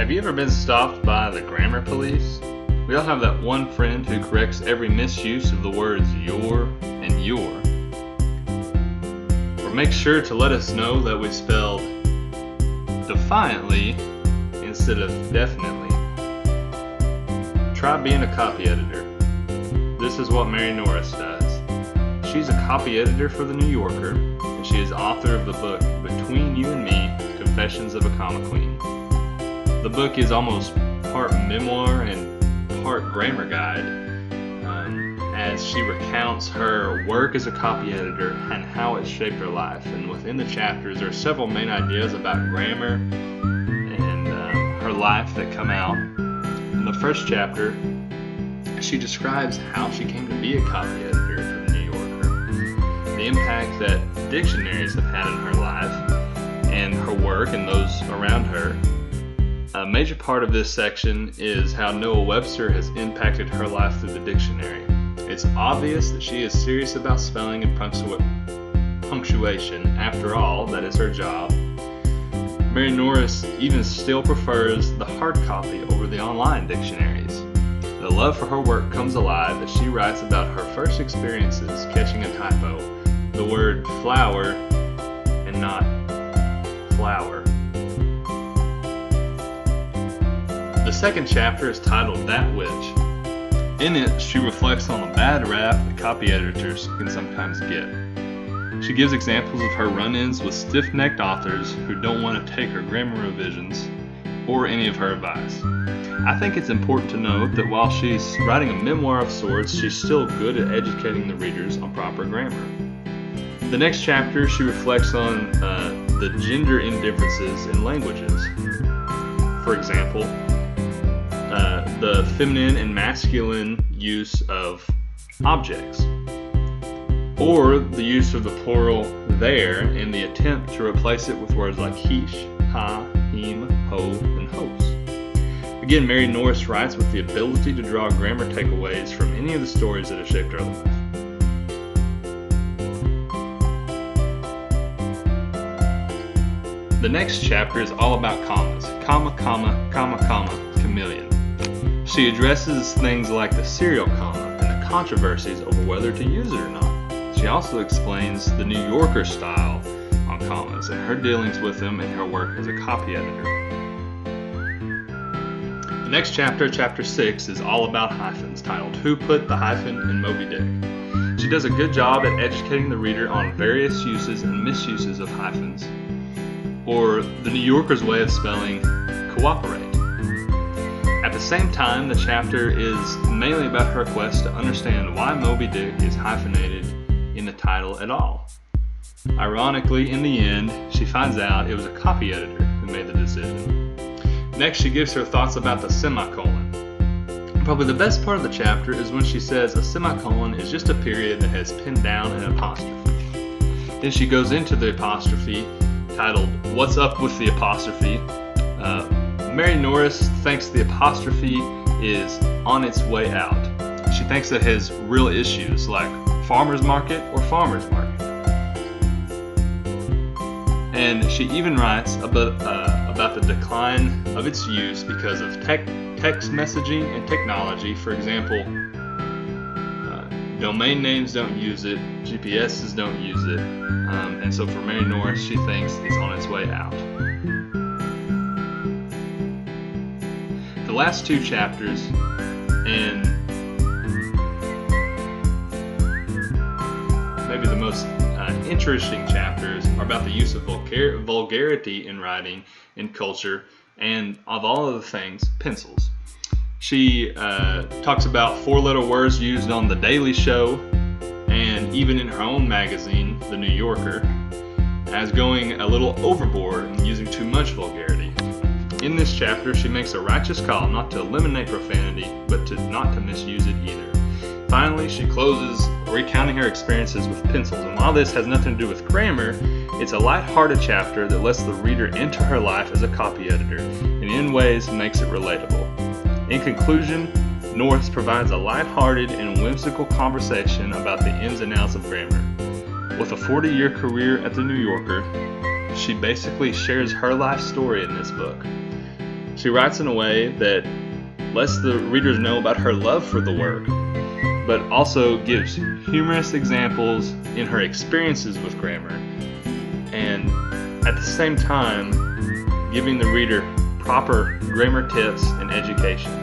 Have you ever been stopped by the grammar police? We all have that one friend who corrects every misuse of the words your and your. Or makes sure to let us know that we spelled defiantly instead of definitely. Try being a copy editor. This is what Mary Norris does. She's a copy editor for The New Yorker, and she is author of the book Between You and Me, Confessions of a Comma Queen. The book is almost part memoir and part grammar guide, as she recounts her work as a copy editor and how it shaped her life. And within the chapters, there are several main ideas about grammar and her life that come out. In the first chapter, she describes how she came to be a copy editor for The New Yorker, the impact that dictionaries have had in her life and her work and those around her. A major part of this section is how Noah Webster has impacted her life through the dictionary. It's obvious that she is serious about spelling and punctuation. After all, that is her job. Mary Norris even still prefers the hard copy over the online dictionaries. The love for her work comes alive as she writes about her first experiences catching a typo, the word flower and not flower. The second chapter is titled That Witch. In it, she reflects on the bad rap that copy editors can sometimes get. She gives examples of her run-ins with stiff-necked authors who don't want to take her grammar revisions or any of her advice. I think it's important to note that while she's writing a memoir of sorts, she's still good at educating the readers on proper grammar. The next chapter, she reflects on the gender indifferences in languages. For example, the feminine and masculine use of objects, or the use of the plural there and the attempt to replace it with words like heesh, ha, him, ho, and hos. Again, Mary Norris writes with the ability to draw grammar takeaways from any of the stories that have shaped her life. The next chapter is all about commas. Comma, comma, comma, comma, chameleon. She addresses things like the serial comma and the controversies over whether to use it or not. She also explains the New Yorker style on commas and her dealings with them in her work as a copy editor. The next chapter, chapter 6, is all about hyphens, titled Who Put the Hyphen in Moby Dick? She does a good job at educating the reader on various uses and misuses of hyphens, or the New Yorker's way of spelling cooperate. At the same time, the chapter is mainly about her quest to understand why Moby Dick is hyphenated in the title at all. Ironically, in the end, she finds out it was a copy editor who made the decision. Next, she gives her thoughts about the semicolon. Probably the best part of the chapter is when she says a semicolon is just a period that has pinned down an apostrophe. Then she goes into the apostrophe, titled What's Up with the Apostrophe? Mary Norris thinks the apostrophe is on its way out. She thinks it has real issues like farmer's market or farmer's market. And she even writes about the decline of its use because of text messaging and technology. For example, domain names don't use it, GPSs don't use it, and so for Mary Norris, she thinks it's on its way out. The last two chapters, and maybe the most interesting chapters, are about the use of vulgarity in writing and culture, and of all of the things, pencils. She talks about four-letter words used on The Daily Show and even in her own magazine, The New Yorker, as going a little overboard and using too much vulgarity. In this chapter, she makes a righteous call not to eliminate profanity, but not to misuse it either. Finally, she closes recounting her experiences with pencils, and while this has nothing to do with grammar, it's a light-hearted chapter that lets the reader into her life as a copy editor, and in ways makes it relatable. In conclusion, Norris provides a light-hearted and whimsical conversation about the ins and outs of grammar. With a 40-year career at The New Yorker, she basically shares her life story in this book. She writes in a way that lets the readers know about her love for the work, but also gives humorous examples in her experiences with grammar, and at the same time giving the reader proper grammar tips and education.